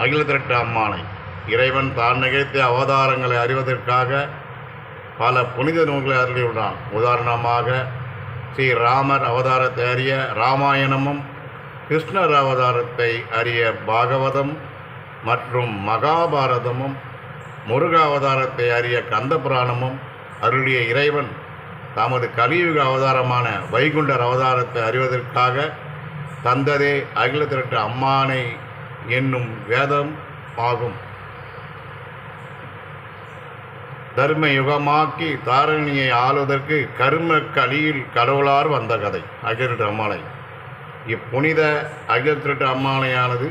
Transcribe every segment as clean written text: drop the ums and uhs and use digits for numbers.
அகில திரட்டு அம்மானை இறைவன் தான் நிகழ்த்திய அவதாரங்களை அறிவதற்காக பல புனித நூல்களை அருளியுள்ளான். உதாரணமாக ஸ்ரீ ராமர் அவதாரத்தை அறிய ராமாயணமும், கிருஷ்ணர் அவதாரத்தை அறிய பாகவதம் மற்றும் மகாபாரதமும், முருக அவதாரத்தை அறிய கந்த புராணமும் அருளிய இறைவன் தமது கலியுக அவதாரமான வைகுண்டர் அவதாரத்தை அறிவதற்காக தந்ததே அகில திரட்டு அம்மானை என்னும் வேதம் ஆகும். தர்ம யுகமாக்கி தாரணியை ஆளுவதற்கு கர்ம கலியில் கடவுளார் வந்த கதை அகில திரட்டு அம்மானை. இப்புனித அகில திரட்டு அம்மானையானது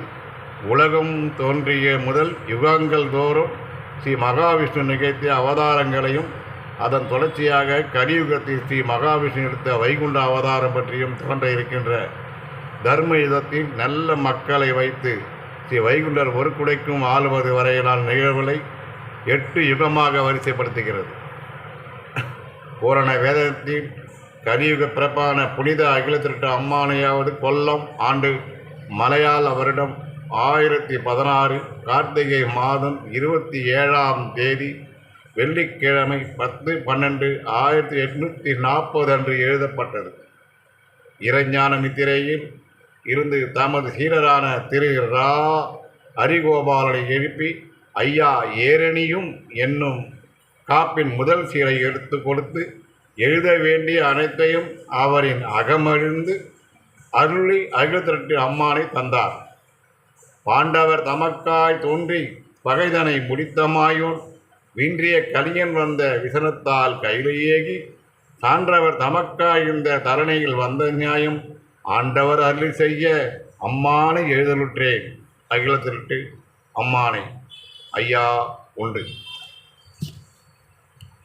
உலகம் தோன்றிய முதல் யுகங்கள் தோறும் ஸ்ரீ மகாவிஷ்ணு நிகழ்த்திய அவதாரங்களையும், அதன் தொடர்ச்சியாக கலியுகத்தில் ஸ்ரீ மகாவிஷ்ணு எடுத்த வைகுண்ட அவதாரம் பற்றியும் தோன்ற இருக்கின்ற தர்ம யுகத்தில் நல்ல மக்களை வைத்து ஸ்ரீ வைகுண்டர் ஒரு குடைக்கும் ஆளுவது வரையிலான நிகழ்வுகளை 8 யுகமாக வரிசைப்படுத்துகிறது. பூரண வேதத்தில் கலியுக பிறப்பான புனித அகில திரட்டு அம்மானையாவது கொல்லம் ஆண்டு மலையாள வருடம் 1016 கார்த்திகை மாதம் 27ஆம் தேதி வெள்ளிக்கிழமை 10/12/1840 அன்று எழுதப்பட்டது. இறைஞான நித்திரையில் இருந்து தமது சீடரான திரு ரா ஹரிகோபாலனை எழுப்பி ஐயா ஏரணியும் என்னும் காப்பின் முதல் சீரை எடுத்து கொடுத்து எழுத வேண்டிய அனைத்தையும் அவரின் அகமழிந்து அருளி அகில திரட்டு அம்மானை தந்தார். பாண்டவர் தமக்காய் தோன்றி பகைதனை முடித்தமாயோன் வின்றிய கலியன் வந்த விசனத்தால் கையிலேகி சான்றவர் தமக்காய் இந்த தரணையில் வந்த நியாயம் ஆண்டவர் அருளி செய்ய அம்மானை எழுதலுற்றேன். அகில திரட்டு அம்மானை ஐயா உண்டு.